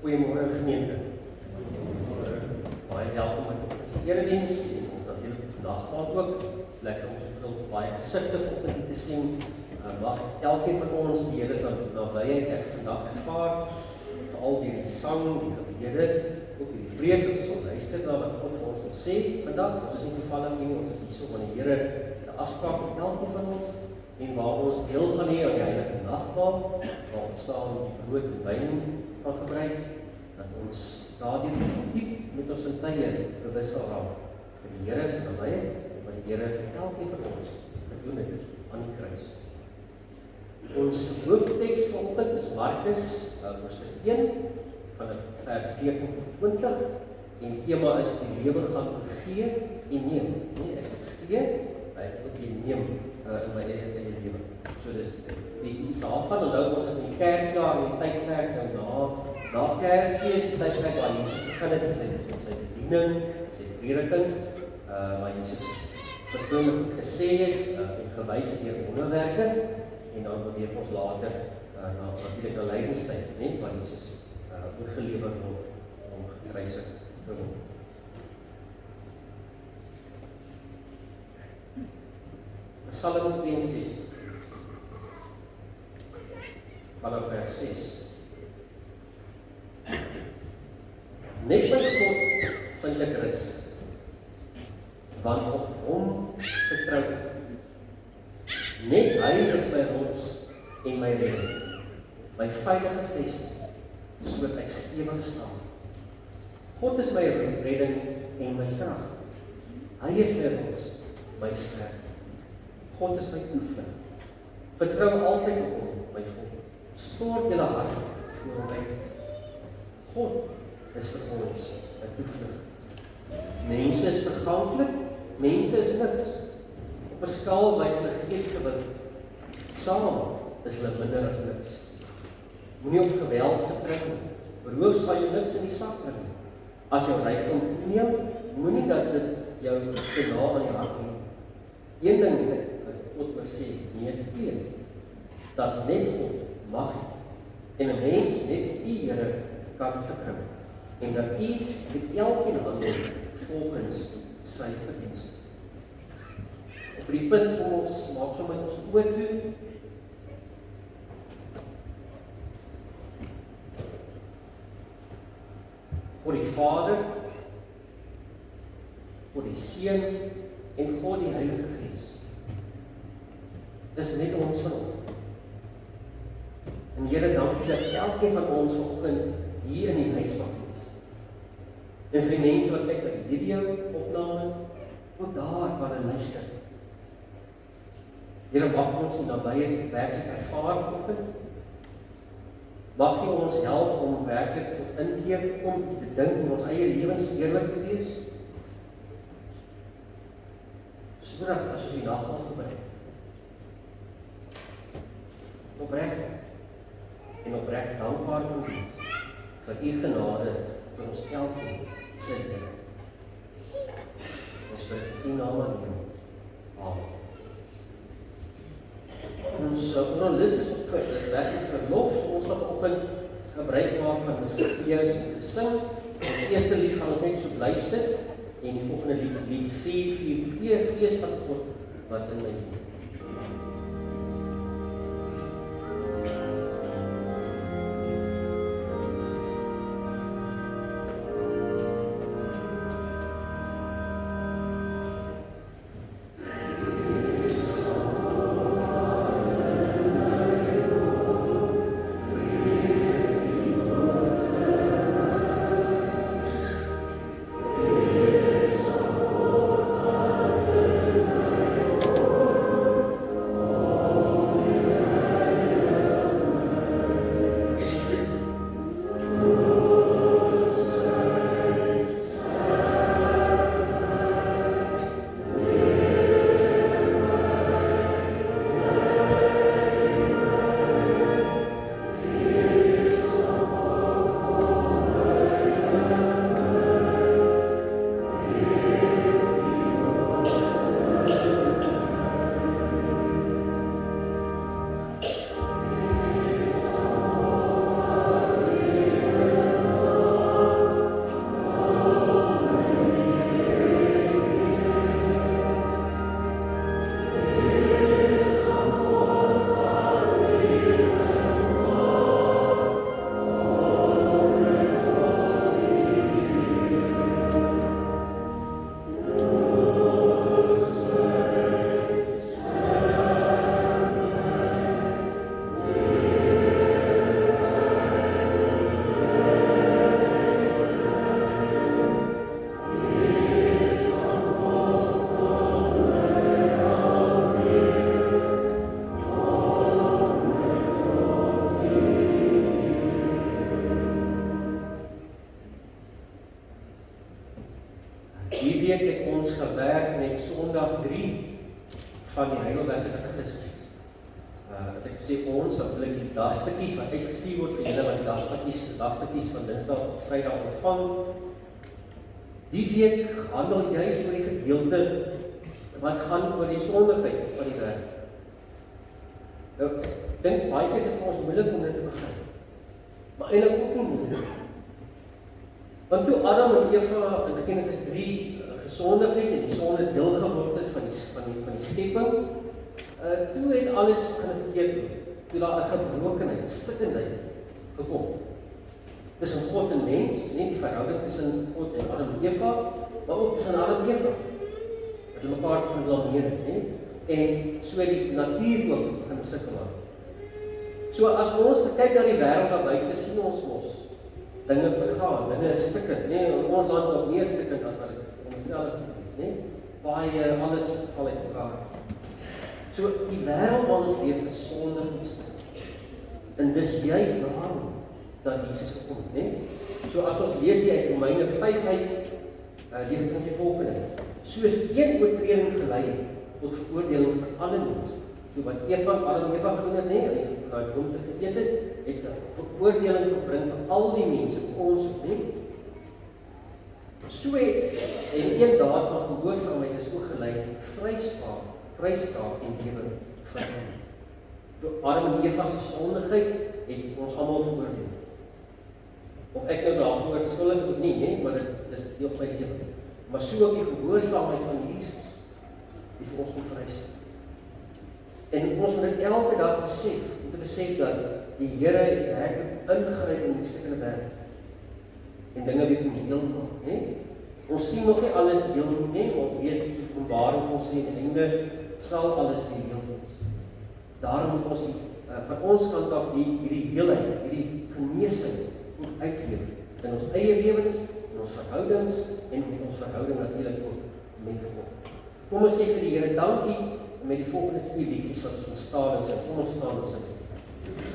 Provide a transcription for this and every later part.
Goeiemôre gemeente. Baie welkom in ons erediens en ons natuurlik nagmaal ook. Lekker om so baie gesigte op te sien. Mag elkeen van ons die Here se nabyheid vandag ervaar. Veral deur die sang, die gebede, ook die preek wat ons sal luister na wat God vir ons wil sê. Vandag ons is nie toevallig nie, ons is hier so van die Here 'n afspraak met elkeen van ons en waar ons deel gaan hê aan die heilige nagmaal, waar ons saam die brood en wyn van gebruik, dat ons daardie diep met ons in tye bewus sal raak vir die Here se nabyheid en wat die Here vir elkeen van ons gedoen het aan die kruis. Ons hoofteks vanoggend is Markus hoofstuk 1 van vers 14 tot 20 en die tema is die lewe gaan gee en neem. Nee, ek het gee, ek moet neem in my eie lewe. So dis die saak van onthou ons is in die kerkjaar en die tydperk nou na Kersfees, die tydperk waar Jesus begin het met sy bediening, sy prediking, waar Jesus verskillende goed gesê het en gewys het deur wonderwerke en dan beweeg ons later na natuurlik 'n lydenstyd, net waar Jesus oorgelewer word om gekruisig te word. Psalm 62 vanaf vers 6. Net by God vind ek rus, want op hom vertrou ek. Net hy is my rots en my redding, my veilige vesting, sodat ek stewig staan. God is my redding en my krag. Hy is my rots, my sterk. God is my toevlug. Vertrou altyd op hom, my volk. Stort julle hart voor my. God is vir ons 'n toevlug. Mense is verganklik, mense is niks. Op 'n skaal wys hulle geefgewig. Saam is hulle minder as niks. Moenie op geweld gedruk nie. Beroof sal jy niks in die sak bring. As jou rykdom toeneem, moenie dat dit jou te na aan die hart neem. Een ding wat God wil sê, nee, twee, dat net God mag en 'n mens net U Here kan verkry en dat U met elkeen handel volgens sy verdienste. Op die punt kom ons maak sommer ons oë toe. Vir die Vader, vir die Seun en vir die Heilige Gees. Dis net ons vanoggend. En Here, dankie dat elkeen van ons vanoggend hier in die huis mag wees. En vir die mense wat kyk na die video opname, ook daar waar hulle luister. Here, mag ons die nabyheid werklik ervaar vanoggend. Mag U ons help om werklik tot inkeer kom te dink in ons eie lewens eerlik te wees. Sodat as ons die nagmaal gebruik, opreg en opreg dankbaar moet wees vir U genade vir ons elkeen se lewe. Ons bid in U naam alleen. Amen. Ons journalist is op werklik verlof. Ons gaan vanoggend gebruik maak van Messias en gesing. Die eerste lied gaan ons net so bly sit en die volgende lied 4 Gees van God wat in my lewe. van die Heidelbergse katekismes. As ek sê ons, dan wil ek die dagstukkies wat uitgestuur word vir julle wat die dagstukkies van Dinsdag op Vrydag ontvang. Die week handel juist oor die gedeelte wat gaan oor die sondigheid van die wêreld. Nou, ek dink baie keer is dit vir ons moeilik om dit te begryp. Maar eintlik ook nie moeilik. Want toe Adam en Eva in Genesis 3 gesondig het en die sonde deel geword het van die skepping, toe het alles begin verkeerd loop. Toe daar 'n gebrokenheid, 'n stikkindheid gekom. Tussen God en mens, nie die verhouding tussen God en Adam en Eva, maar ook tussen Adam en Eva. Dat hulle mekaar begin blameer het, né? En so die natuur ook begin sukkel. So as ons kyk na die wêreld daar buite, sien ons mos dinge vergaan, dinge is stikkend, né? In ons land nog meer stikkend as wat dit veronderstel is, né? Baie alles val uit mekaar. So die wêreld waarin ons leef is sondig en stikkend. En dis juist daarom dat Jesus gekom het, né? So as ons lees hier uit Romeine 5 uit, lees ek ons die volgende. Soos een oortreding gelei het tot veroordeling vir alle mense. So wat Adam en Eva gedoen het, né? En daai boom geëet het 'n veroordeling gebring vir al die mense, vir ons, né? So en een daad van gehoorsaamheid is ook gelei vryspraak en lewe vir ons. Toe Adam en Eva se sondigheid het ons almal veroordeel. Of ek nou daarvoor skuldig is of nie, né? Maar dit is deel van die lewe. Maar so ook die gehoorsaamheid van Jesus, die vir ons moet vryspraak. En ons moet dit elke dag besef, om te besef dat die Here werklik ingryp in die stikkende wêreld en dinge weer kom heel maak, né? Ons sien nog nie alles heel nie, ons weet Openbaring ons sê en einde sal alles weer heel wees. Daarom moet ons van ons kant af hierdie heelheid, hierdie genesing moet uitleef in ons eie lewens, in ons verhoudings en in ons verhouding natuurlik ook met God. Kom ons sê vir die Here dankie met die volgende 2 liedjies wat ons ontstaan en sing. Kom ons staan en sing. Amen.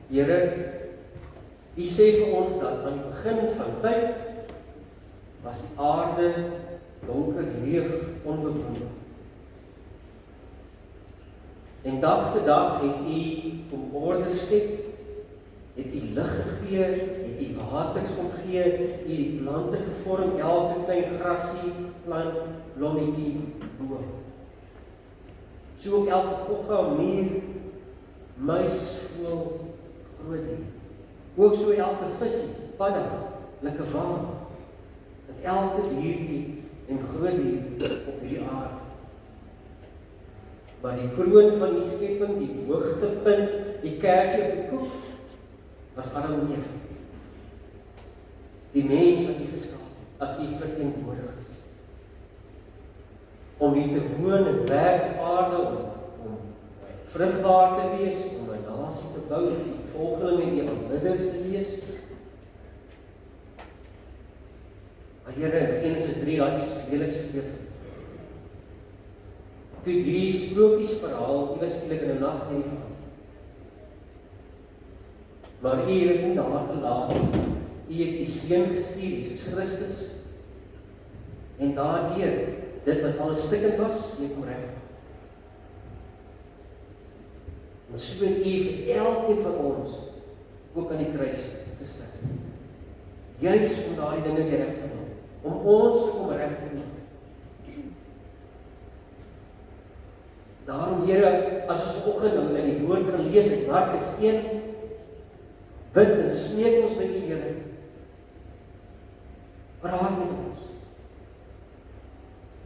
Here, U sê vir ons dat aan die begin van tyd was die aarde donker, leeg, onbewoonbaar. En dag vir dag het U om orde skep, het U lig gegee, het U waters omgee, U die plante gevorm, elke klein grasie, plant, blommetjie, boom. So ook elke gogga, muur, muis, voël, groot dier. Ook so elke visie, padda, likkewaal, dat elke diertjie en groot dier op die aarde. Maar die kroon van die skepping, die hoogtepunt, die kersie op die koek, was Adam en Eva. Die mens wat U geskaap het, as U verteenwoordig is. Om hier te woon en werk op aarde, om vrugbaar te wees, om 'n nasie te bou, die volgelinge en die aanbidders te wees. Maar Here, in Genesis 3, daai is redelik verkeerd. Toe hierdie sprokiesverhaal, iewers skielik in 'n nag en maar U het dit nie daar gelaat. U het U seun gestuur, Jesus Christus. En daardeur, dit wat alles stikkend was, het kom reg. En so het U vir elkeen van ons ook aan die kruis gesterf. Juis om daardie dinge weer reg te maak. Om ons te kom reg te maak. Daarom, Here, as ons vanoggend in die woord gaan lees uit Markus 1, bid en smeek ons by U, Here. Praat met ons.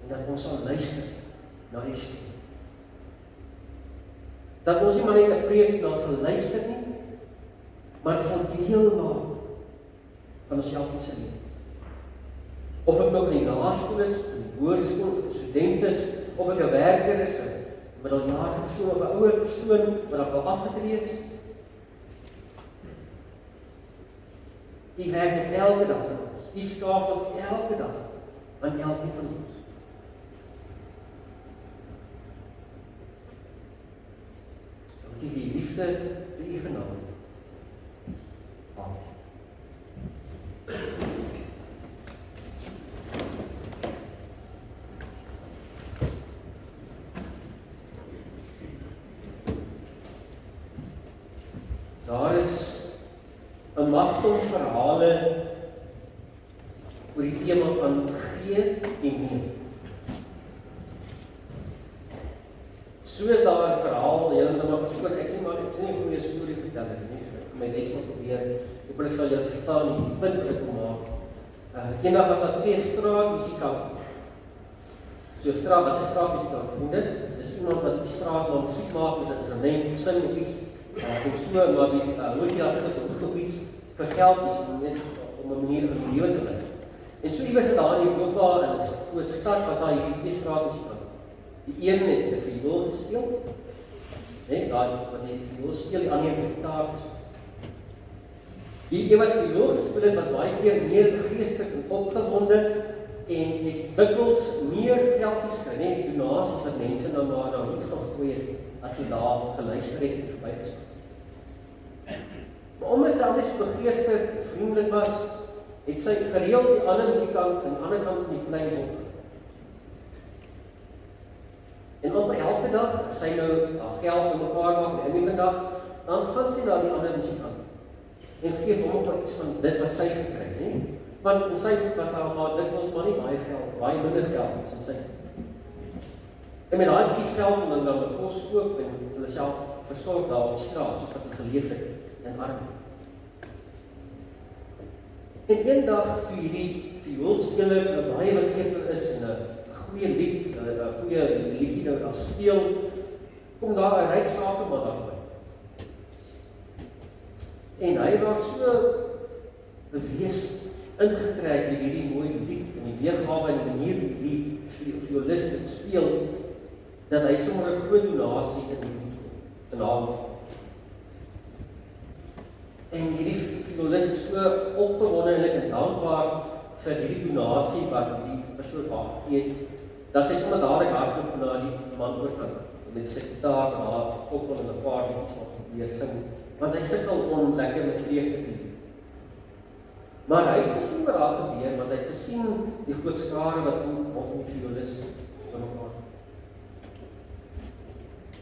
En dat ons sal luister na U stem. Dat ons nie maar net 'n preek na sal luister nie, maar dit sal deel maak van ons elkeen se lewe. Of ek nog in die laerskool is, in die hoërskool, of 'n student is, of ek 'n werker is, 'n middeljarige persoon of 'n ouer persoon wat dalk al afgetree is. U werk op elke dag van ons. U skaap op elke dag aan elkeen van ons. Dankie vir U liefde, vir U genade. Amen. Daar is 'n magtig verhale oor die tema van gee en neem. Soos daar 'n verhaal, julle moet maar verskoon, ek sê maar ek sê nie 'n goeie storie vertel nie. My les moet probeer. Ek sal julle verstaan die punt wat ek wil maak. Eendag was daar 2 straatmusikante. So straat was 'n straatmusikant. Dis iemand wat op die straat maar musiek maak met 'n instrument, sing of iets. Of so maar die hoofjas het op iets vir geld is, net om 'n manier van lewe te lei. En so iewers daar in Europa, in 'n groot stad, was daar hierdie 2 straatmusikante. Die een het 'n viool gespeel, daar wat die viool speel, die ander het gitaar gespeel. Die een wat viool gespeel het, was baie keer meer geestelik en opgewonde en het dikwels meer geldjies gekry, donasies wat mense nou maar na hom gegooi het, as jy daar geluister het en verbygestap. Maar omdat sy altyd so begeesterd, vriendelik was, het sy gereeld die ander musikant aan die ander kant van die plein opgekom. En amper elke dag, as sy nou geld bymekaar maak, en die dag, dan gaan sy na die ander musikant en gee hom ook iets van dit wat sy gekry het, nie? Want in sy was daar maar dikwels maar nie baie geld, baie minder geld as in sy. En met daai bietjie geld om dan 'n kos koop en hulle self versorg daar op die straat, soos wat hulle geleef het in armoede. En eendag toe hierdie vioolspeler baie begeester is en 'n goeie lied, 'n goeie liedjie nou daar speel, kom daar 'n ryk sakeman af by. En hy raak so bewees ingetrek deur hierdie mooi lied en die weergawe en die manier hoe die violist dit speel, dat hy sommer 'n groot donasie in die lied naam. En hierdie violist is so opgewonde en dankbaar vir hierdie donasie wat die persoon gegee het, dat sy sommer dadelik hardloop na die man oorkant met sy gitaar daar koppel en 'n paar liedjies wat weer sing, want hy sukkel om lekker met vreugde te doen. Maar hy het gesien wat daar gebeur, want hy het gesien die groot skare wat rondom die violis bymekaar.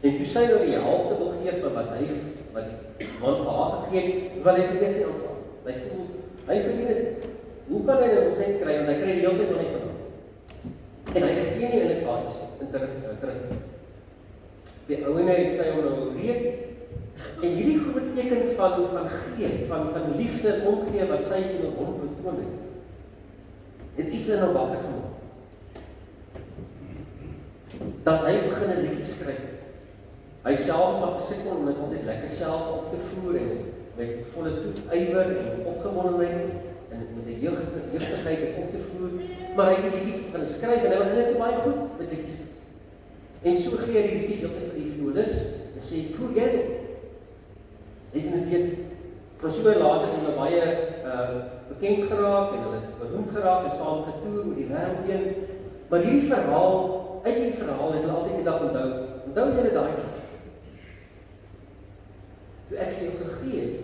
En toe sy nou die helfte wil gee van wat die man vir haar gegee het, wil hy dit eers nie aanvaar. Hy voel, hy verdien dit. Hoe kan hy dit nog net kry, want hy kry die hele tyd nog nie van hom. En hy gee nie eintlik vir iets in terug. Die ouene het sy hom nou weet, en hierdie groot teken van gee, van liefde en omgee wat sy teenoor hom betoon het iets in hom wakker gemaak. Dat hy begin 'n liedjie skryf. Hy self mag gesukkel om dit altyd lekker self op te voer en met volle ywer en opgewondenheid en met 'n jeugdigheid op te voer, maar hy het liedjies begin skryf en hy was net baie goed met liedjies. En so gee hy die liedjies vir die violis en sê, "Hoe jy dit?" Het jy weet, van so later het hulle baie bekend geraak en hulle het beroemd geraak en saam getoer oor die wêreld heen. Maar hierdie verhaal, uit hierdie verhaal het hulle altyd die dag onthou. Onthou julle daai? Toe ek vir jou gegee het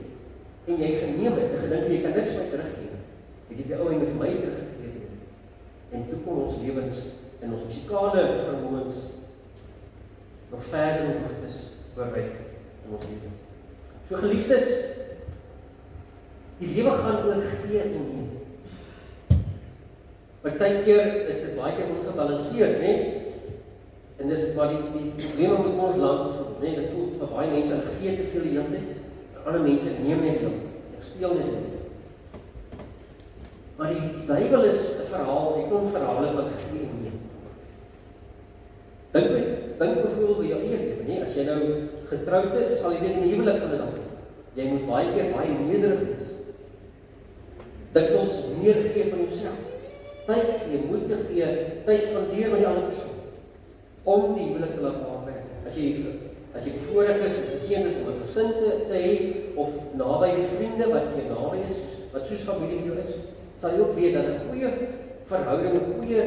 en jy geneem het en gedink jy kan niks my teruggee, het jy die ou en vir my teruggegee. En toe kom ons lewens en ons musikale vermoëns nog verder en hoogtes bereik in ons lewe. So geliefdes, die lewe gaan oor gee en neem. Partykeer is dit baie keer ongebalanseerd, né? En dis maar die probleme met ons land, né? Dit voel vir baie mense hulle gee te veel die hele tyd, ander mense neem net veel, of steel net veel. Maar die Bybel is 'n verhaal, 'n klomp verhale van gee en neem. Dink byvoorbeeld by jou eie lewe, né? As jy nou getroud is, sal jy weet in die huwelik van 'n dag. Jy moet baie keer baie nederig wees. Dikwels meer gee van jouself. Tyd gee, moeite gee, tyd spandeer met die ander persoon. Om die huwelik te laat werk. As jy bevoorreg is en geseënd is om 'n gesin te hê of naby vriende wat jy naby is, wat soos familie vir jou is, sal jy ook weet dat 'n goeie verhouding, 'n goeie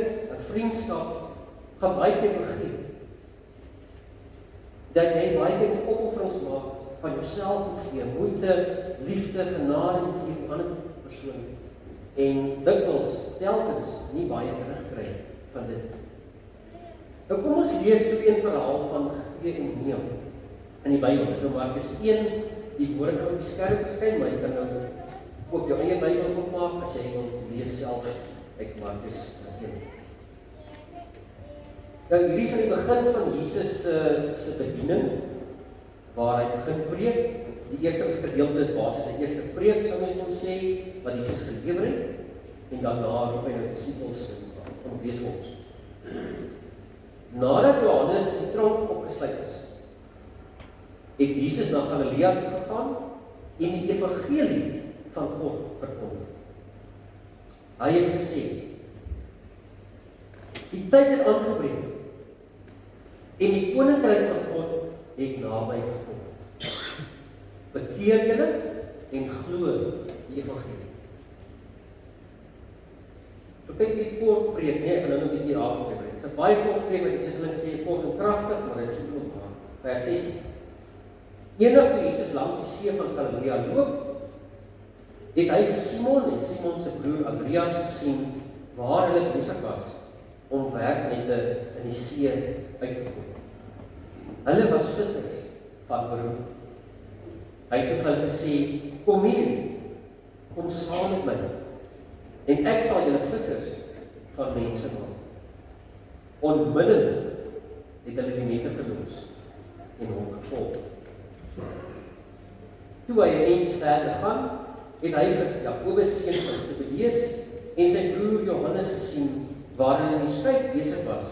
vriendskap gaan baie keer begin. Dat jy baie keer opofferings maak van jouself moet gee, moeite, liefde, genade moet gee vir 'n ander persoon. En dikwels, telkens nie baie terugkry van dit. Nou kom ons lees so 'n verhaal van gee en neem in die Bybel. So Markus 1, die woorde kan op die skerm verskyn, maar jy kan nou ook jou eie Bybel opmaak as jy wil lees self uit Markus 1. Nou hierdie is aan die begin van Jesus se bediening, waar hy begin preek. Die eerste gedeelte is basies sy eerste preek, sou mens kon sê, wat Jesus gelewer het, en daarna roep hy die disippels om lees ons. Nadat Johannes in die tronk opgesluit is, het Jesus na Galilea gegaan en die evangelie van God verkondig. Hy het gesê, die tyd het aangebreek en die koninkryk van God het naby gekom. Bekeer julle en glo die evangelie. So kyk die kort preek, nee, ek gaan nou 'n bietjie raak op preek. Dit is 'n baie kort preek wat Jesus sê, kort en kragtig, maar dit is ook maar. Vers 16. Eendag toe Jesus langs die see van Galilea loop, het hy vir Simon en Simon se broer Andreas gesien waar hulle besig was om werknette in die see uit te gooi. Hulle was vissers van beroep. Hy het vir hulle gesê, kom hier, kom saam met my, en ek sal julle vissers van mense maak. Onmiddellik het hulle die nette verlos en hom gevolg. Toe hy 'n eind verder gaan, het hy vir Jakobus seun van Zebedeus en sy broer Johannes gesien waar hulle in die skip besig was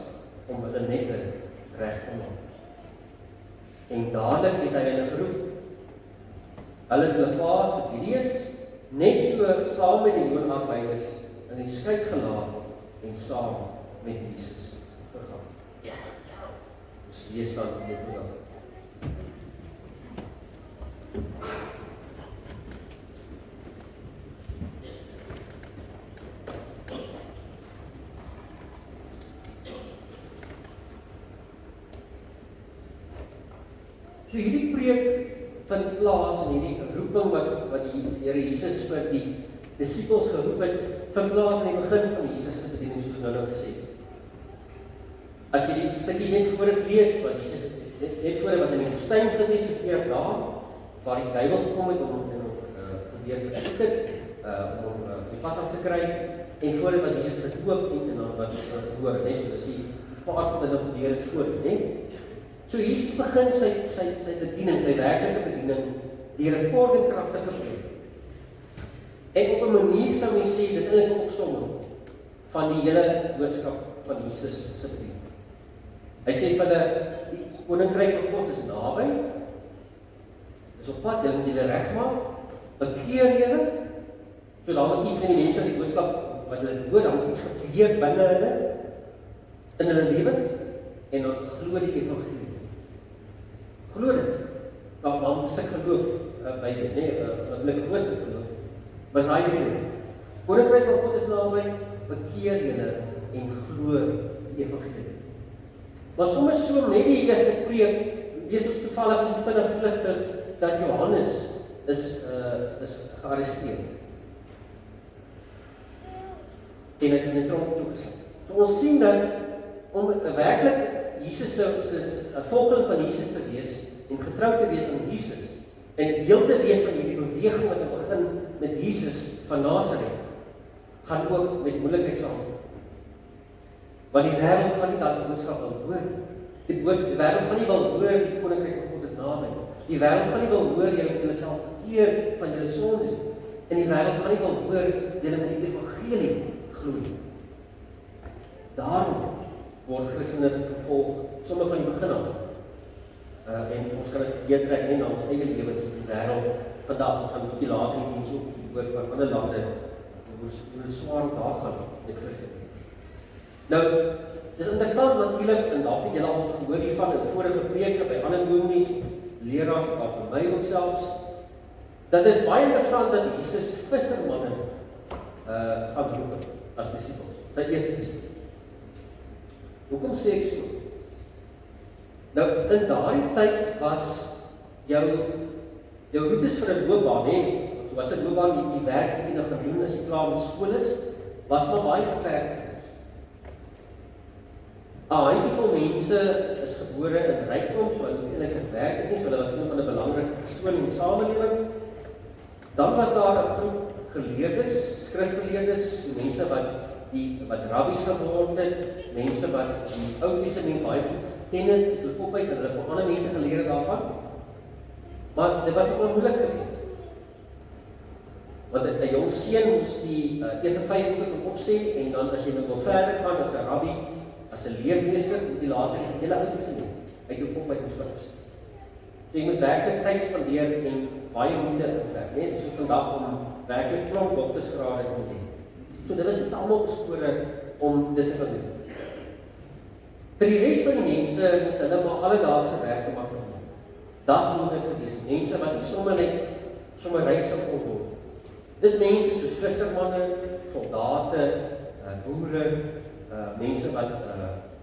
om hulle nette reg te maak. En dadelik het hy hulle geroep. Hulle het hulle pa Zebedeus net so saam met die loonarbeiders in die skip gelaat en saam met Jesus gegaan. Dus lees dan dit ook. toe hierdie preek vind plaas en hierdie roeping wat die Here Jesus vir die disippels geroep het, vind plaas in die begin van Jesus se bediening, soos nou gesê. As jy die stukkies net voor het lees, was Jesus net voor hy was in die woestyn gewees vir 40 dae, waar die duiwel gekom het om probeer versoek het, om die pad af te kry, en voor dit was Jesus gedoop en dan was hy gehoor, net so, dis die paard wat hy nog probeer het voor, net. So Jesus begin sy bediening, sy werklike bediening, deur 'n kort en kragtige preek. En op 'n manier sou mens sê, dis eintlik 'n opsomming van die hele boodskap van Jesus se bediening. Hy sê vir hulle, die koninkryk van God is naby, is op pad, julle moet julle regmaak, bekeer julle, so daar moet iets van die mense in die boodskap wat hulle hoor, dan moet iets gebeur binne hulle, in hulle lewens, en dan glo die evangelie. Glo dit. Dan 'n stuk geloof by dit, wat hulle grootste geloof. Was hy die koninkryk van God is naby, bekeer julle en glo die evangelie. Maar soms so net die eerste preek, lees ons toevallig in vlugtig dat Johannes is gearresteer. En hy is in die tronk toegesit. So ons sien dat om werklik Jesus se volgeling van Jesus te wees en getrou te wees aan Jesus en deel te wees van hierdie beweging wat begin met Jesus van Nasaret, gaan ook met moeilikheid saam. Want die wêreld gaan nie daardie boodskap wil hoor. Die wêreld gaan nie wil hoor die koninkryk van God is naby. Die wêreld gaan nie wil hoor jy moet jouself bekeer van jou sondes. En die wêreld gaan nie wil hoor jy moet die evangelie glo. Daarom word Christene vervolg sommer van die begin af. En ons kan dit weer trek na ons eie lewens in die wêreld. Vandag gaan ons later die mense op die woord van ander lande hoe swaar daar gaan met Christene. Nou, dis interessant natuurlik, en dalk het julle al gehoor hiervan in vorige preke by ander dominees, leraars, of vir my ook selfs, dat is baie interessant dat Jesus vissermanne gaan roep as disippels. Dat eerste disippels. Hoekom sê ek so? Nou, in daardie tyd was jou roetes vir 'n loopbaan, wat 'n loopbaan die werk wat jy nog gaan doen as jy klaar met skool is, was maar baie beperk. 'n handjievol mense is gebore in rykdom, so hulle eintlik het werk nie, so hulle was een van 'n belangrike persoon in die samelewing. Dan was daar 'n groep geleerdes, skrifgeleerdes, die mense wat rabbies geword het, mense wat die Ou Testament baie goed ken het, hulle kop uit en hulle kon ander mense geleer het daarvan. Maar dit was ook onmoeilik geweest. Want 'n jong seun moes die eerste 5 boeke opsê en dan as jy wil verder gaan as 'n rabbi, as 'n leermeester, moet jy later die hele Ou Testament uit jou kop uit moet. So jy moet werklik tyd spandeer en baie moeite inwerk, net so vandag om werklik klomp doktersgrade te doen. So dit was nie almal beskore om dit te kan doen. Vir die res van die mense moes hulle maar alledaagse werk gemaak het. Daglooners gewees, mense wat nie sommer ryk sou kon word. Dis mense soos vissermanne, soldate, boere, mense wat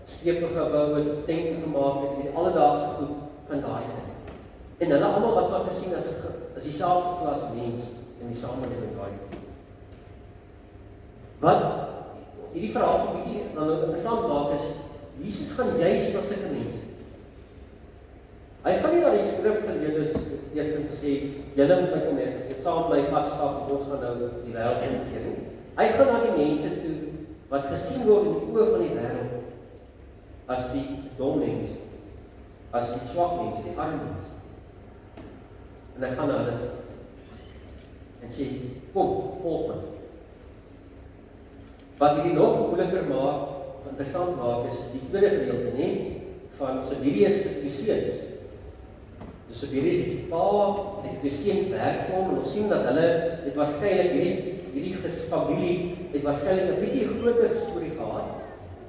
skepe gebou het of tente gemaak het, die alledaagse goed van daai tyd. En hulle almal was maar gesien as dieselfde klas mens in die samelewing daai. Wat hierdie verhaal so 'n bietjie nou interessant maak is, Jesus gaan juis na sulke mense. Hy gaan nie na die skrifgeleerdes eers sê, julle moet my kom met saam met my pad stap, ons gaan nou die wêreld bekeer nie. Hy gaan na die mense toe wat gesien word in die oë van die wêreld as die dom mense, as die swak mense, die arm mense. En hy gaan na hulle en sê, kom, volg my. Wat hierdie nog moeiliker maak, interessant maak, is die tweede gedeelte, nie, van Sibelius se twee seuns. Dus Sibelius het die pa, die twee seuns werk vir hom, en ons sien dat hulle, het waarskynlik hierdie familie, het waarskynlik 'n bietjie groter storie gehad.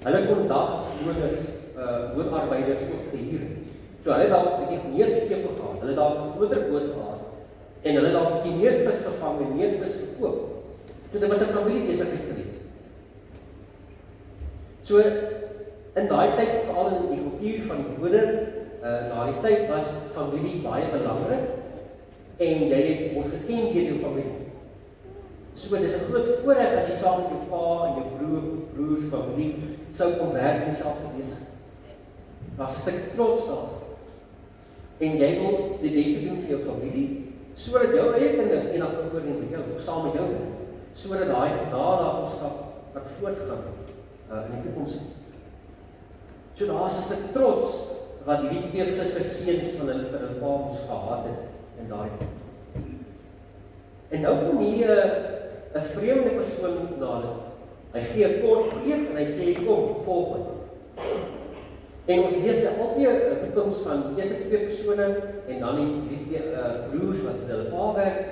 Hulle kon woonarbeiders ook gehuur. So hulle het dalk 'n bietjie meer skepe gehad, hulle het dalk 'n groter boot gehad, en hulle het dalk 'n bietjie meer vis gevang en meer vis gekoop. So dit was 'n familiebesigheid geweest. So, in daai tyd, veral in die kultuur van die Jode, na die tyd was familie baie belangrik en jy word geken deur jou familie. So dis 'n groot voorreg as jy saam met jou pa en jou broers, familie sou kom werk en dieselfde besigheid. Daar's 'n stuk trots daar. En jy wil die beste doen vir jou familie, sodat jou eie kinders eendag kan oorneem met jou, saam met jou, sodat daai nalatenskap wat voortgaan in die toekoms. So daar's 'n stuk trots wat hierdie twee visserseuns van hulle vir hulle pa moes gehad het in daai tyd. En nou kom hier 'n vreemde persoon na hulle. Hy gee 'n kort brief en hy sê kom, volg my. En ons lees daar ook weer 'n toekoms van eers 2 persone en dan die 2 broers wat vir hulle pa werk,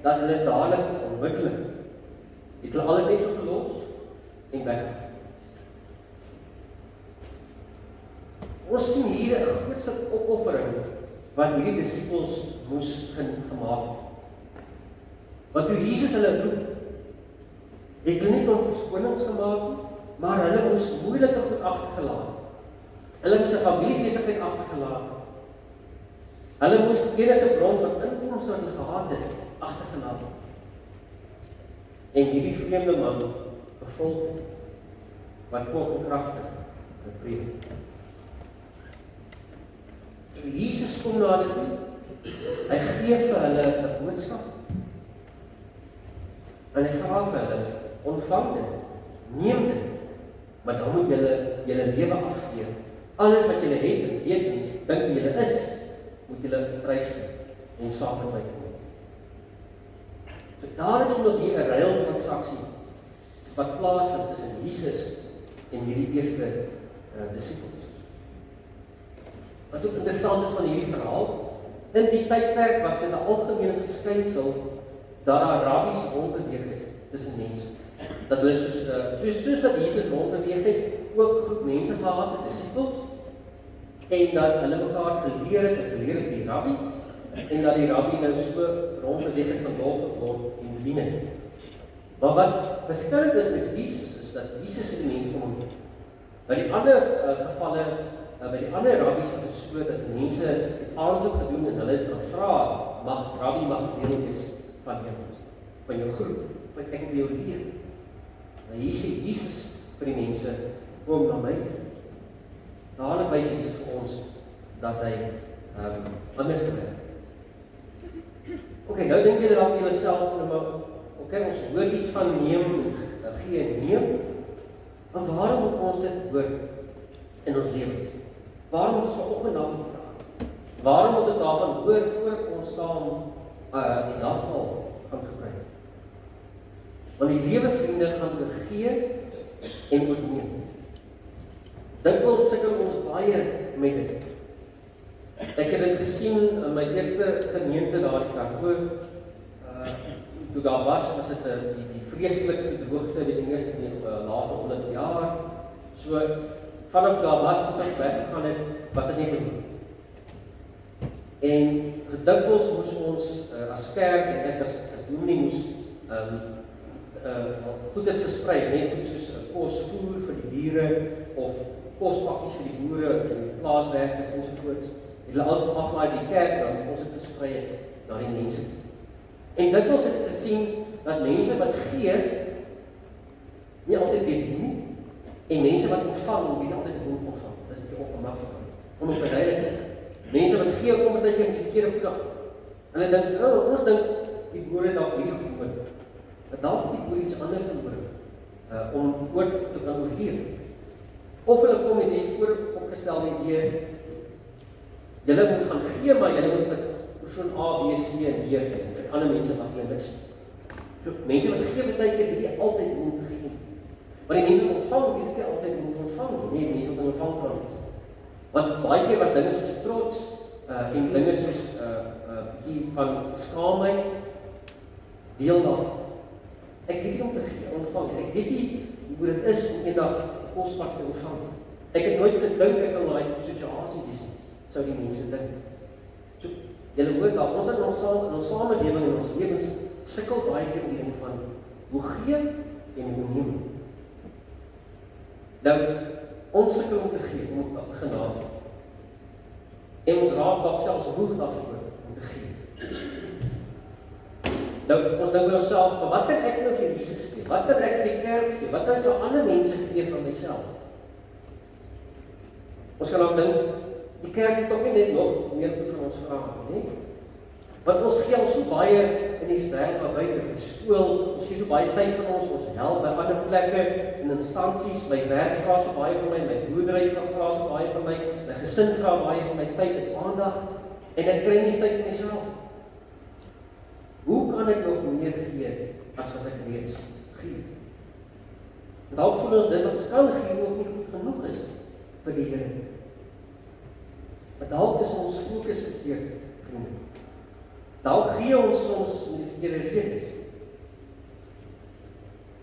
dat hulle dadelik onmiddellik het hulle alles net so gelos en weggegaan. Ons sien hier 'n groot stuk opoffering wat hierdie disippels moes gemaak het. Want toe Jesus hulle roep, het hulle nie om verskonings gemaak nie, maar hulle moes moeilike goed agtergelaat. Hulle moes 'n familiebesigheid agtergelaat. Hulle moes enige bron van inkomste wat hulle gehad het agtergelaat. En hierdie vreemde man bevolk wat kort kragtig gepreek. Toe Jesus kom na hulle toe, hy gee vir hulle 'n boodskap. En hy vra vir hulle, ontvang dit, neem dit, maar dan moet julle lewe afgee. Alles wat julle het en weet en dink julle is, moet julle prysgee en saam met my kom. So daar sien ons hier 'n ruiltransaksie wat plaasvind tussen Jesus en hierdie eerste disippels. Wat ook interessant is van hierdie verhaal, in die tydperk was dit 'n algemene verskynsel dat daar rabbies rondbeweeg het tussen mense. Dat hulle soos wat Jesus rondbeweeg het, ook groep mense gehad het, disippels, en dat hulle mekaar geleer het die rabbi, en dat die rabbi nou so rondbeweeg het van dorp tot dorp en bedien het. Maar wat verskillend is met Jesus, is dat Jesus het die mense kom ontmoet. By die ander gevalle, by die ander rabbies het het so dat mense het aansoek gedoen en hulle het gevra, rabbi mag deel wees van jou groep, wat ek wil jou leer. En hier sê Jesus vir die mense, kom na my. Dadelik wys Jesus vir ons dat hy anders werk. Ok, nou dink julle dalk julleself, ok, ons hoor iets van neem, gee en neem, maar waarom moet ons dit hoor in ons lewe? Waarom moet ons vanoggend daarvan praat? Waarom moet ons daarvan hoor voor ons saam die dagmaal gaan gebruik? Want die lewe, vriende, gaan oor gee en oor neem. Dikwels sukkel ons baie met dit. Ek het dit gesien in my eerste gemeente daar in Karoo. Toe daar was dit die vreeslikste droogte in die eerste laaste 100 jaar. So vanaf daar was tot ons weggegaan het, was dit nie genoeg. En gedikwels moes ons as kerk en ek as dominee moes goeders versprei, net soos kosvoer vir die diere of kospakkies vir die boere en die plaaswerkers ensovoorts. Het hulle alles aflaai die kerk dan ons het versprei na die mense. En dikwels het ek gesien dat mense wat gee nie altyd weet hoe nie, en mense wat ontvang nie altyd hoe ontvang. Dit is 'n bietjie ongemakkelijk. Om ons verduidelik. Mense wat gee kom dat jy met die verkeerde goed af. Hulle dink, ons dink die boere dalk hierdie goed moet. Maar dalk die boere iets anders nodig om woord te kan oorleef. Of hulle kom met die vooropgestelde idee, julle moet gaan gee, maar julle moet vir persoon A, B, C en D gee. Vir ander mense wat nie niks. So mense wat gee baie keer weet jy altyd hoe om te gee. Maar die mense wat ontvang weet jy altyd hoe om te ontvang. Nee, mense wat ontvang kan. Want baie keer was dinge soos trots en dinge soos bietjie van skaamheid deel daar. Ek weet nie om te gee, ontvang. Ek weet nie hoe dit is om eendag 'n kospak te ontvang. Ek het nooit gedink ek sal in daai situasie wees nie, sou die mense dink. So, julle hoor daar, ons in ons samelewing en ons lewens sukkel baie keer die ding van hoe gee en hoe neem. Nou, ons sukkel om te gee, om genade. En ons raak dalk selfs moeg daarvoor om te gee. Nou, ons dink by onsself, maar wat kan ek nou vir Jesus gee? Wat kan ek vir die kerk gee? Wat kan ek vir ander mense gee van myself? Ons kan ook dink, die kerk moet ook nie net nog meer goed van ons vra nie. Want ons gee al so baie in die wêreld waar buite vir die skool, ons gee so baie tyd van ons help by ander plekke en instansies, my werk vra so baie van my, my boerdery vra so baie van my, my gesin vra baie van my tyd en aandag, en ek kry nie eens tyd vir myself. Hoe kan ek nog meer gee as wat ek reeds gee? Dalk voel ons dit wat ons kan gee ook nie goed genoeg is vir die Here. Maar dalk is ons fokus verkeerd, vriende. Dalk gee ons soms in die verkeerde redes.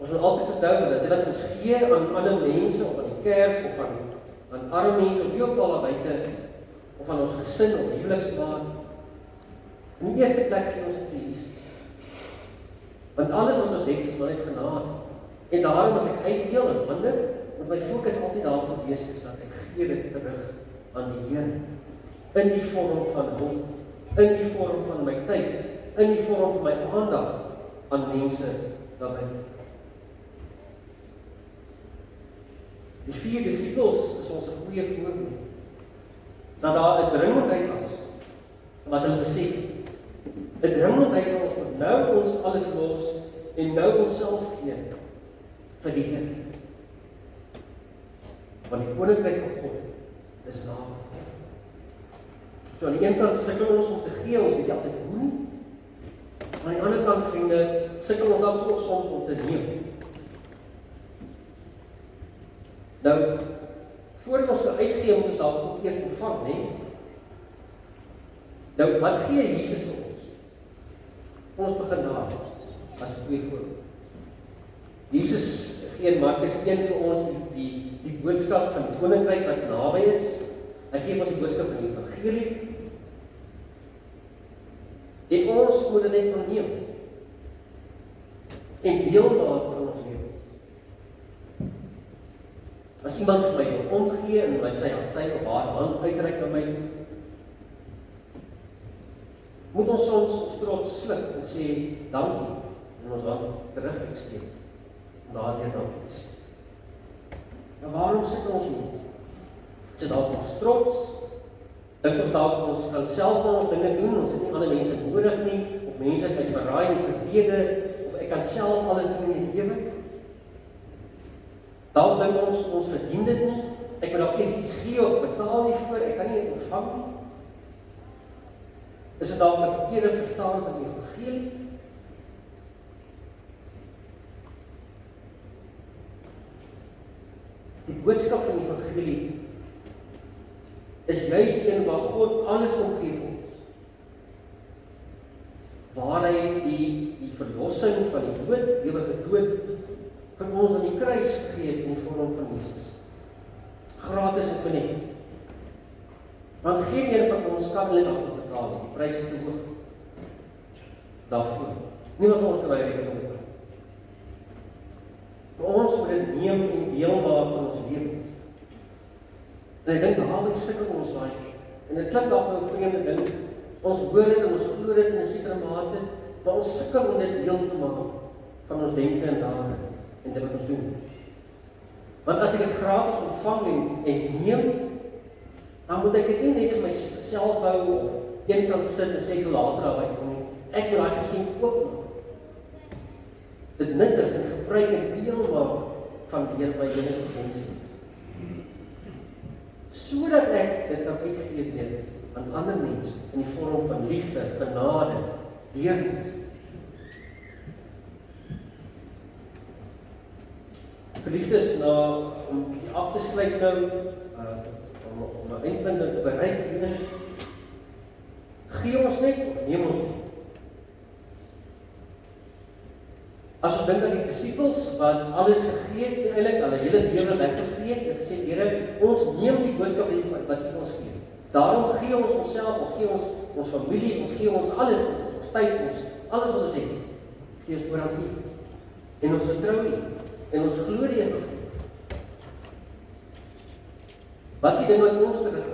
Ons moet altyd onthou dat dit wat ons gee aan ander mense of aan die kerk of aan arme mense of wie ook al daar buite of aan ons gesin of huweliksmaat, in die eerste plek gee ons dit vir Jesus. Want alles wat ons het is maar net genade. En daarom as ek uitdeel aan ander, moet my fokus altyd daarop wees is dat ek gee dit terug aan die Here. In die vorm van hom, in die vorm van my tyd, in die vorm van my aandag aan mense daarby. Die 4 disippels is ons 'n goeie voorbeeld. Dat daar 'n dringendheid was wat hulle besef het. 'n dringendheid van ons moet nou ons alles los en nou onsself gee vir die Here. Want die koninkryk van God is naby. So aan die een kant sukkel ons om te gee, ons weet nie altyd hoe nie. Aan die ander kant, vriende, sukkel ons dan ook soms om te neem. Nou, voordat ons nou uitgee, moet ons daar ook eers ontvang, né? Nou, wat gee Jesus vir ons? Ons begin daar, as 'n goeie voorbeeld. Jesus gee in Markus 1 vir ons die boodskap van die koninkryk wat naby is. Hy gee ons die boodskap van die evangelie. En ons moet dit net aanneem. En deel maak van ons lewe. As iemand vir my omgee en my sy of haar hand uitreik na my, moet ons soms trots sluk en sê dankie en ons hand terugsteek. Daardeur dankie sê. En waarom sê ons nie? Sit dalk ons trots, dink ons dalk ons kan self ons dinge doen, ons het nie ander mense nodig nie, of mense uit verraai en verlede, of ek kan self alles doen in die lewe. Dalk dink ons verdien dit nie, ek moet dalk iets gee of betaal hiervoor, ek kan nie dit ontvang nie. Is dit dalk 'n verkeerde verstaan van die evangelie? Die boodskap van die evangelie is juist een waar God alles omgee vir ons. Waar hy die verlossing van die dood, ewige dood, vir ons aan die kruis gegee het in die vorm van Jesus. Gratis en verniet. Want geen een van ons kan alleen af betaal nie. Die prys is te hoog. Daarvoor. Niemand van ons kan baie rekening betaal. Maar ons moet dit neem en deel maak van ons lewens. En ek dink daarby sukkel ons baie. En dit klink dalk 'n vreemde ding. Ons hoor dit en ons glo dit in 'n sekere mate, maar ons sukkel om dit deel te maak van ons denke en dade en dit wat ons doen. Want as ek dit gratis ontvang en neem, dan moet ek dit nie net vir myself hou of eenkant sit en sê later daarby kom nie. Ek wil daai geskenk oopmaak. Dit nuttig en gebruik en deel maak van die Here by enige mense. Sodat ek dit kan uitgee weer aan ander mense in die vorm van liefde, genade, deernis. Geliefdes, om af te sluit nou, om 'n eindpunt te bereik, gee ons net of neem ons net? As ons dink aan die disippels wat alles gegee het, eintlik hulle hele lewe weggegee het, en gesê, Here, ons neem die boodskap wat U ons gee. Daarom gee ons onsself, ons gee ons familie, ons gee ons alles, ons tyd, alles wat ons het. Gee ons oor aan U. En ons vertrou U. En ons glo die Wat is die ding wat ons terug?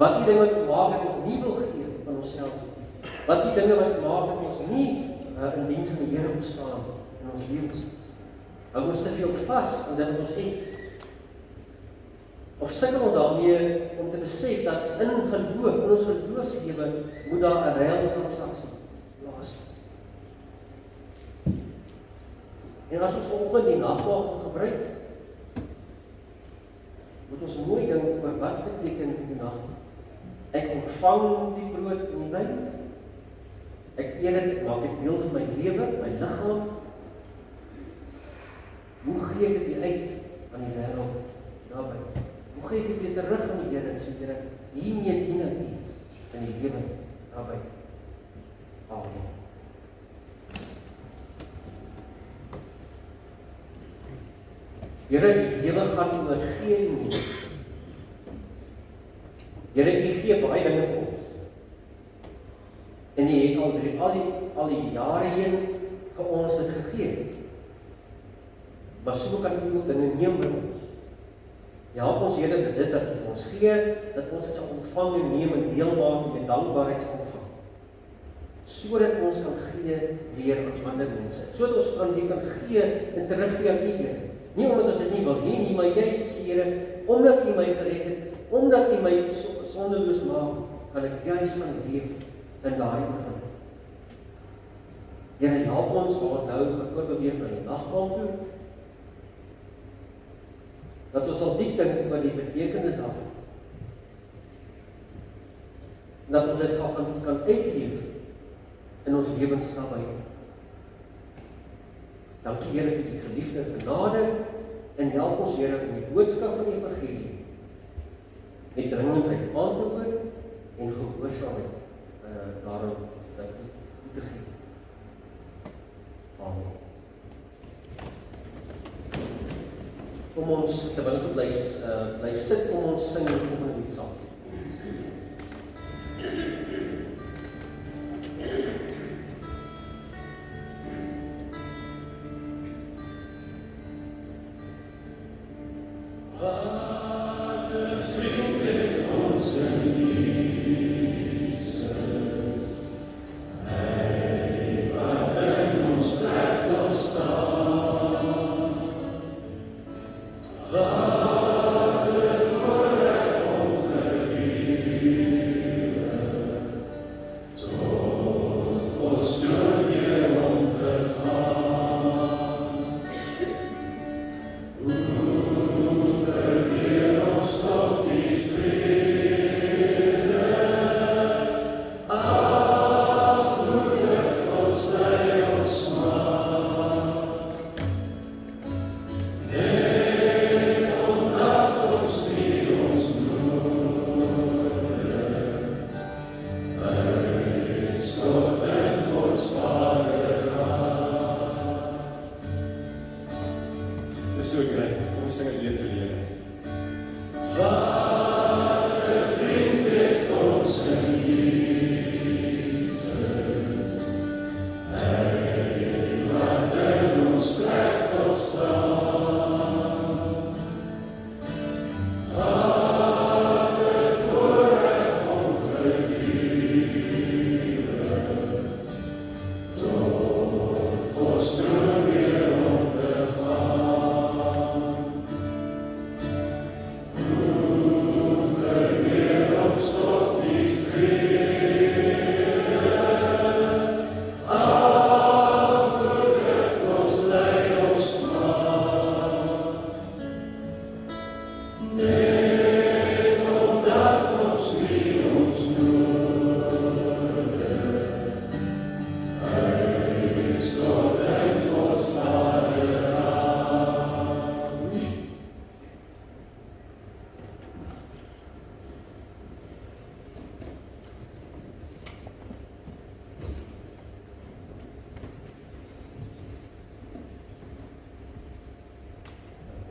Wat is die dinge wat maak dat ons nie wil gee van onsself nie? Wat is die dinge wat maak dat ons nie in diens van die Here moet staan in ons lewens? Hou ons te veel vas aan dit wat ons het? Of sukkel ons daarmee om te besef dat in geloof, in ons geloofslewe, moet daar 'n reële transaksie plaasvind. En as ons vanoggend die nagmaal gebruik, moet ons mooi dink oor wat beteken die nagmaal. Ek ontvang die brood en die wyn. Ek eet dit, maak dit deel van my lewe, my liggaam. Hoe gee ek dit uit aan die wêreld naby? Hoe gee ek dit weer terug aan die Here en sê, Here, hiermee dien ek U in die lewe naby. Amen. Here, die lewe gaan oor gee en nie. Here, U gee baie dinge vir ons. En U het al die jare heen vir ons dit gegee. Maar so kan U ook dinge neem by ons. Help ons, Here, dat dit wat ons gee, dat ons dit sal ontvang en neem en deel maak met dankbaarheid sal ontvang. Sodat ons kan gee weer aan ander mense. Sodat ons kan gee en teruggee aan U, Here. Nie omdat ons dit nie wil hê nie, maar juist, Here, omdat U my gered het, omdat U my sondeloos maak, kan ek juist kan leef in daardie begin. Here, help ons, waar ons nou gekoop beweeg na die nagmaal toe, dat ons sal diep dink oor die betekenis daarvan. Dat ons dit sal kan uitleef in ons lewens naby. Dankie, Here, vir die geliefde genade en help ons, Here, om die boodskap van die evangelie met dringendheid aan te hoor en gehoorsaamheid daarom toe te gee. Amen. Kom ons, terwyl ons bly sit, kom ons sing die volgende lied saam.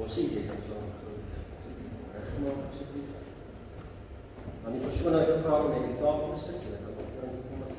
Ons sê dit is wel reggemaak asseblief. Dan die persoon wat gevra het om die tafel te sit, ek kan ook kom as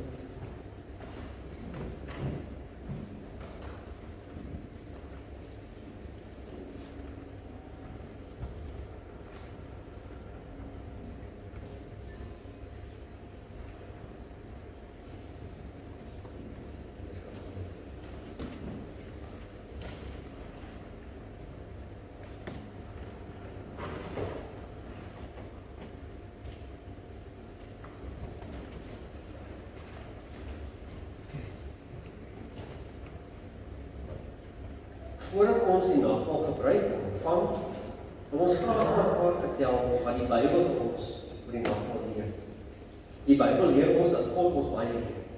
voordat ons die nagmaal gebruik en ontvang, wil ons graag aan mekaar vertel wat die Bybel ons oor die nagmaal leer. Die Bybel leer ons dat God ons baie lief het.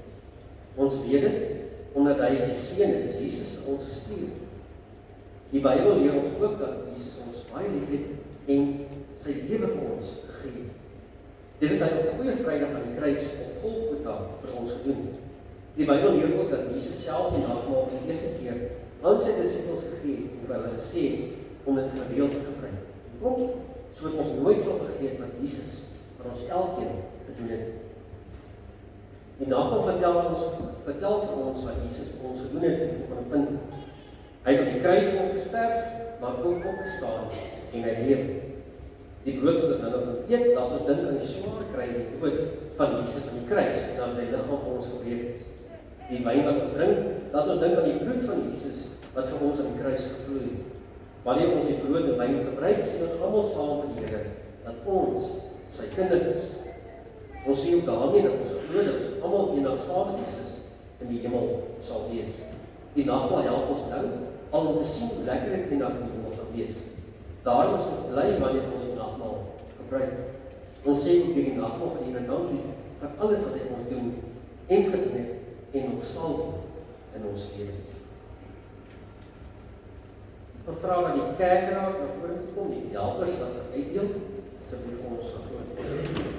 Ons weet dit, omdat hy sy seun is, Jesus vir ons gestuur het. Die Bybel leer ons ook dat Jesus ons baie lief het en sy lewe vir ons gegee het. Dit het hy op Goeie Vrydag aan die kruis op Golgotha vir ons gedoen. Die Bybel leer ook dat Jesus self die nagmaal die eerste keer aan sy disippels gegee het en vir hulle gesê het om dit gereeld te gebruik. Kom, sodat ons nooit sal vergeet wat Jesus vir ons elkeen gedoen het. Die nagmaal vertel vir ons wat Jesus vir ons gedoen het op 'n punt. Hy het op die kruis vir ons gesterf, maar ook opgestaan en hy leef. Die brood wat ons nou nog eet, laat ons dink aan die swaar kry en die dood van Jesus aan die kruis en aan sy liggaam vir ons gebreek het. Die wyn wat ons drink, laat ons dink aan die bloed van Jesus wat vir ons aan die kruis gevloei het. Wanneer ons die brood en wyn gebruik, sien ons almal saam met die Here dat ons sy kinders is. Ons sien ook daarmee dat ons glo dat ons almal eendag saam met Jesus in die hemel sal wees. Die nagmaal help ons nou al om te sien hoe lekker dit eendag in die hemel sal wees. Daarom is ons bly wanneer ons die nagmaal gebruik. Ons sê ook hierdie nagmaal vir die Here dankie vir alles wat hy vir ons doen en gedoen het en nog sal doen in ons lewens. Ek vra dat die kerkraad na vore kom, die helpers wat uitdeel, asseblief vir ons gehoor.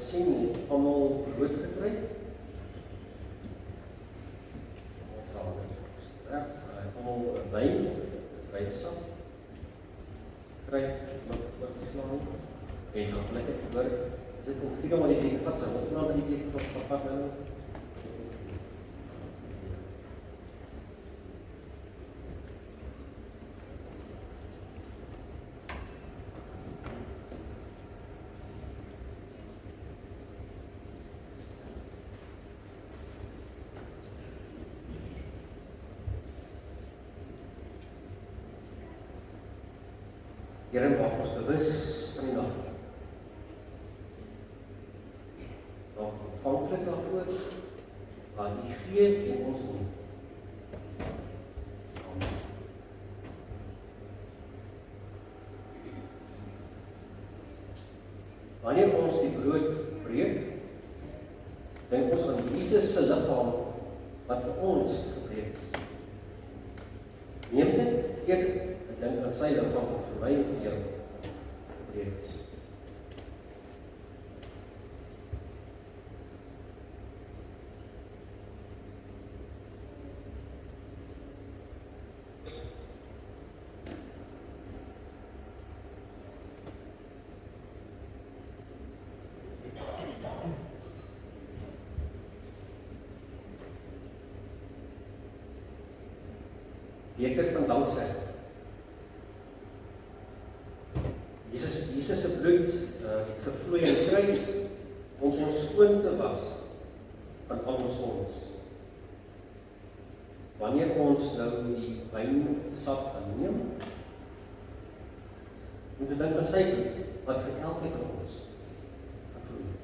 sien, het almal brood gekry. Almal wyn, wynsap, kry, wat geslaan, en so lekker hoor. Dit kom vir maar die ding wat se wat nou die ding wat verpak nou. Here maak ons bewus van die nag. Ontvanklik daarvoor, wat U gee en ons nie. Amen. Wanneer ons die brood breek, dink ons aan Jesus se liggaam wat vir ons gebreek is. Neem dit, eet dit, en dink aan sy liggaam wat vir my en vir jou gebreek is. Beker van danksegging. Jesus se bloed het gevloei in die kruis om ons skoon te was van al ons sondes. Wanneer ons nou die wynsap aanneem, moet ons dink aan sy bloed wat vir elkeen van ons gevloei het.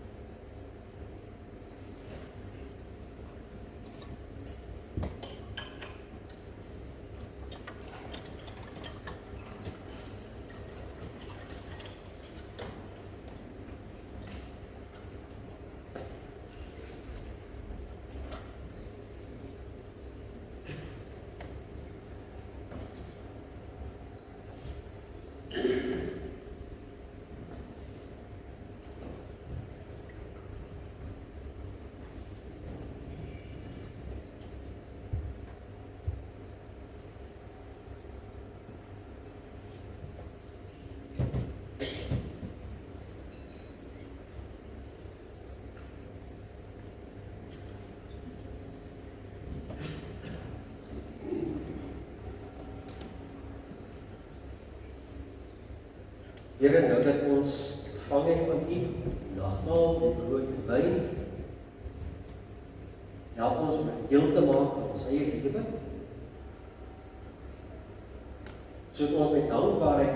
Here, nou dat ons ontvang het van U, nagmaal, die brood en wyn, help ons om deel te maak van ons eie lewe, sodat ons met dankbaarheid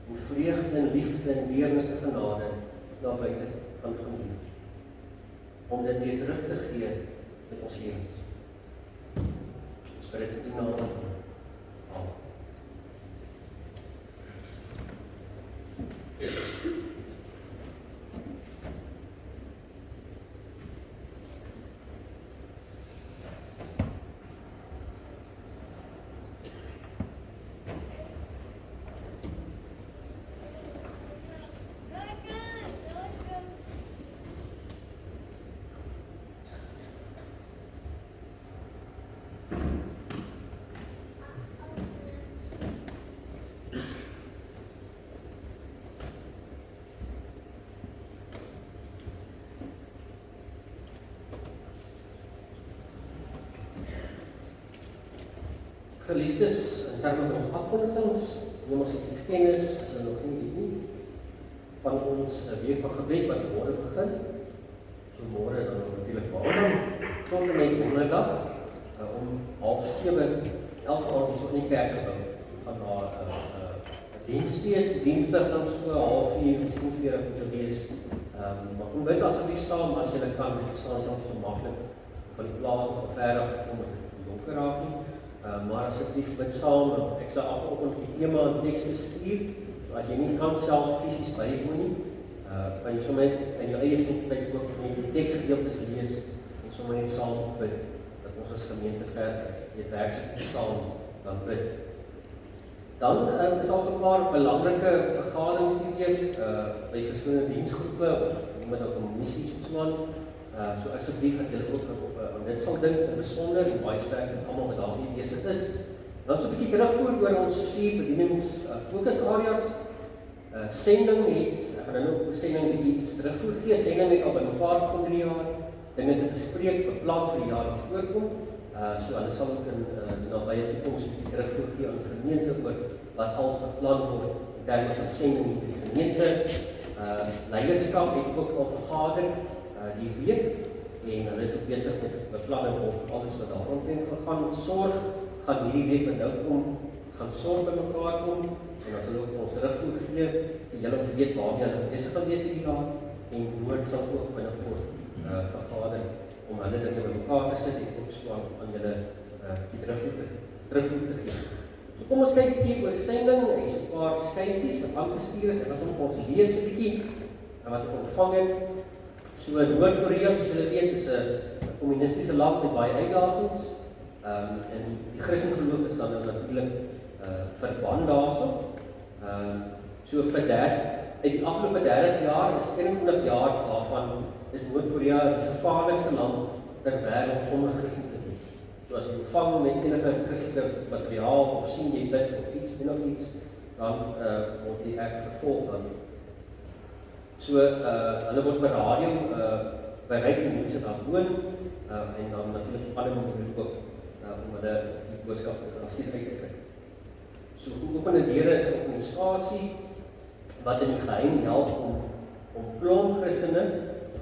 en vreugde en liefde en deernis en genade na buite kan geniet, om dit weer terug te gee met ons lewens. Ons bid dit in U naam. Amen. Geliefdes, in terme van ons afkondigings, neem ons die kennis, as we nog nie weet, van ons week van gebed wat môre begin. So môre dan natuurlijk maandag, tot en met donderdag, om 6:30, 11 aand ons op die kerk gebouw, van daar dienstfees, dinsdag dan so 3:30, misschien 4 moet wees. Maar kom bid asseblief saam, as jy kan, dit staan selfs so makkelijk, van die plaas of verder, om het donker raak nie. Maar asseblief bid saam, ek sal afgeoppend die tema en tekst gestuur, as jy nie kan self fisies bywoon nie, kan jy sommer in jou eie sintyd ook die tekstgedeeltes lees, en sommer net saam bid, dat ons as gemeente dit werklik saam dan bid. Dan is al 'n paar belangrike vergaderings die week, by verskillende diensgroepe, iemand op 'n missie so aan. So asseblief dat julle ook aan dit sal dink, in besonder en baie sterk en almal wat daarmee besig is. Dan so 'n bietjie terugvoer oor ons 4 bedienings fokusareas. Sending het, ek gaan nou op sending bietjie iets terugvoer gee. Sending het al by mekaar gekom 3 jaar. Dinge te bespreek, beplan vir die jaar wat voorkom. So hulle sal ook in die nabye toekoms bietjie terugvoer gee aan die gemeente oor wat alles beplan word in terme van sending in die gemeente. Leierskap het ook al vergader die week en hulle is ook besig met beplanning op alles wat daar rondom gegaan. Sorg gaan hierdie week met nou kom, gaan sorg by mekaar kom en dan sal ook ons terugvoer gee en julle om te weet waarmee hulle besig gaan wees hierdie jaar en woord sal ook binnekort vergader om hulle dinge by mekaar te sit en ook so aan julle die terugvoer te gee. So kom ons kyk hier oor sending, ek is 'n paar skyfies wat aangestuur is, ek gaan hom ons lees 'n bietjie wat ek ontvang het. So Noord-Korea, soos julle weet, is 'n kommunistiese land met baie uitdagings. En die Christengeloof is dan natuurlik verband daarso. So vir uit die afgelope 30 jaar is 21 jaar waarvan is Noord-Korea die gevaarlikste land ter wêreld om 'n Christen te wees. So as jy ontvang met enige Christelike materiaal of sien jy bid of iets doen of iets, dan word jy vervolg dan. So hulle word per radio bereik die mense daar woon en dan natuurlik alle mense ook om hulle die boodskap uit te kry. So Geopende Deure is 'n organisasie wat in die geheim help om klomp Christene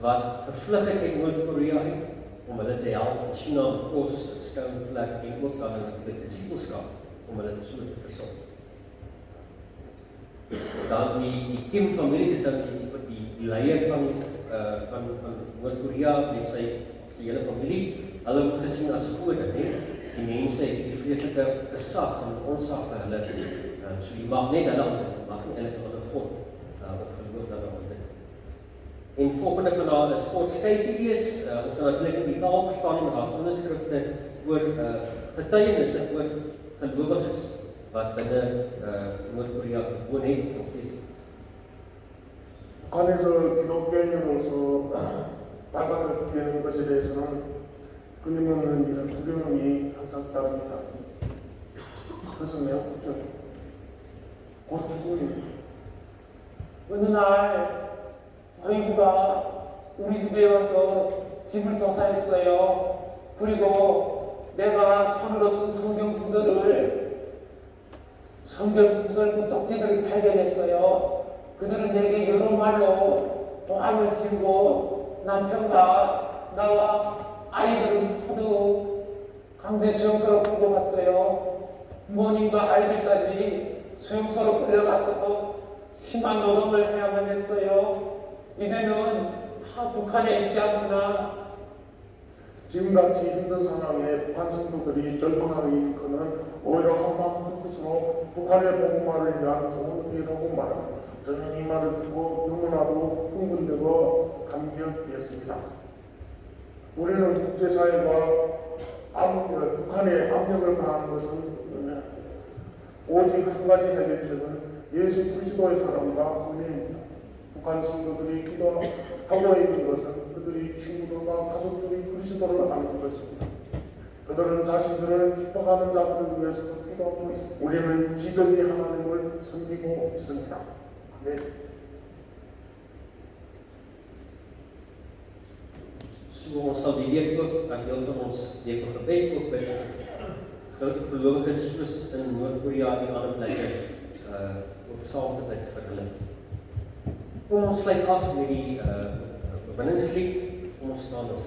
wat gevlug het uit Noord-Korea uit om hulle te help in China met kos, skouplek en ook dan met disipelskap om hulle so te versorg. Dan die Kim familie is dan die leier van Noord-Korea met sy hele familie. Hulle word gesien as gode, né? Die mense het die vreeslike gesag en ontzag vir hulle. So jy mag net hulle mag nie eintlik van 'n God of geloof dat daar is. En volgende kanaal is God skyfies. Ons kan natuurlik nie die taal verstaan nie, maar daar onderskrifte oor getuienisse oor gelowiges wat binne Noord-Korea gewoon het of is. 북한에서 기독교인으로서 발각되는 것에 대해서는 끊임없는 이런 두려움이 항상 따릅니다. 그것은 매우 걱정입니다. 곧 죽음입니다. 어느 날 저희부가 우리 집에 와서 집을 조사했어요. 그리고 내가 손으로 쓴 성경 구절 목적지를 발견했어요. 그들은 내게 여러 말로 보안을 지르고 남편과 나와 아이들을 모두 강제 수용소로 끌고 갔어요. 부모님과 아이들까지 수용소로 끌려가서 심한 노동을 해야만 했어요. 이제는 북한에 있자구나. 지금같이 힘든 상황에 북한 성도들이 절망하기 일으키는 오히려 한마음 끝으로 북한의 복음화를 위한 좋은 기회라고 말합니다. 저는 이 말을 듣고 너무나도 흥분되고 감격되었습니다. 우리는 국제사회가 북한에 압력을 가하는 것은 오직 한 가지 해결책은 예수 그리스도의 사랑과 은혜입니다. 북한 성도들이 기도하고 있는 것은 그들이 친구들과 가족들이 그리스도를 아는 것입니다. 그들은 자신들을 축복하는 자들을 위해서 기도하고 있습니다. 우리는 기적이 하나님을 섬기고 있습니다. 아멘. So ons sal die week ook aan deel van ons week van gebed ook by groot gelowiges soos in Noord-Korea en die ander plekke ook saam te bid vir hulle. Kom ons sluit af met die openingslied. Kom ons staan ons.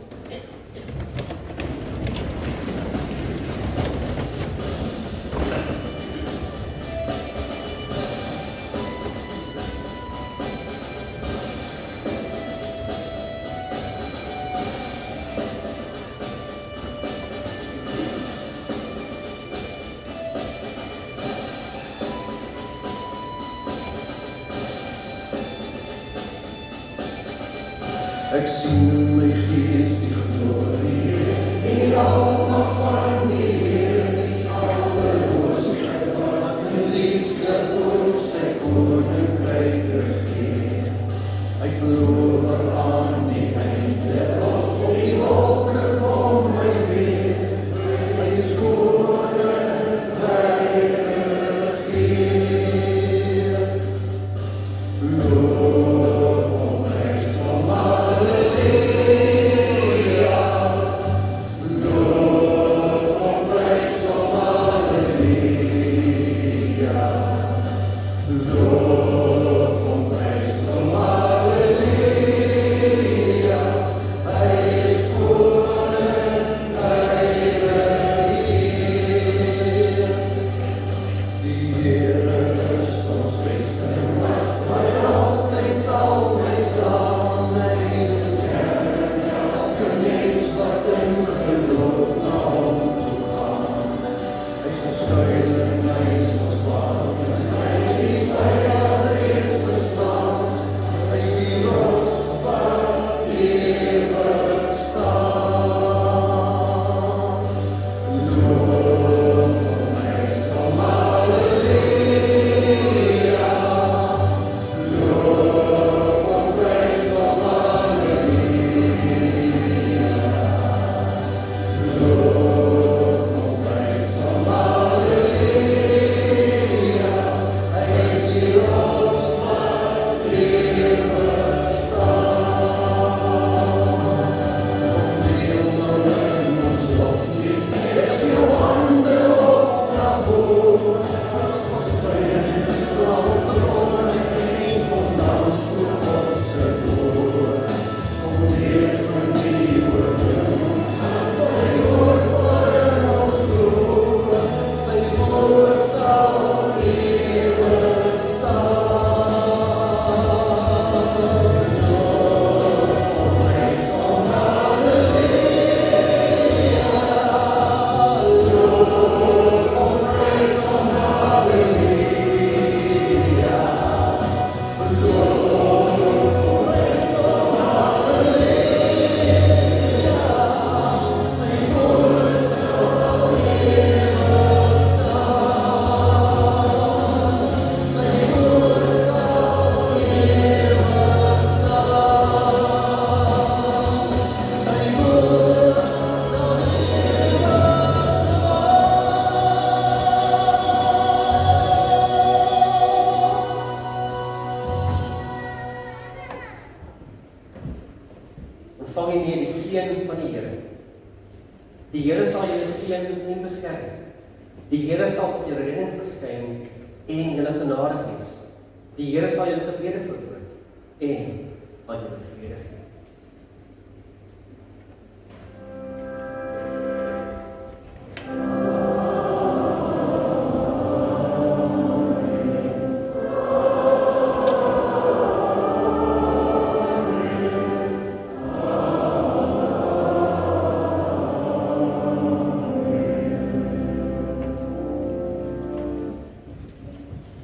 Ek sien in my gees die glorie en die alma van die Heer, die allerhoogste, wat in liefde oor sy koninkryk regeer. Hy beloof aan ontvang jy die seën van die Here. Die Here sal julle seën en beskerm. Die Here sal op julle redding verskyn en julle genadig wees. Die Here sal julle gebede verhoor en aan julle vrede gee.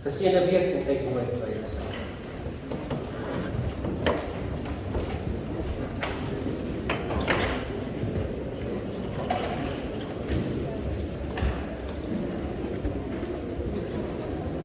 Geseënde week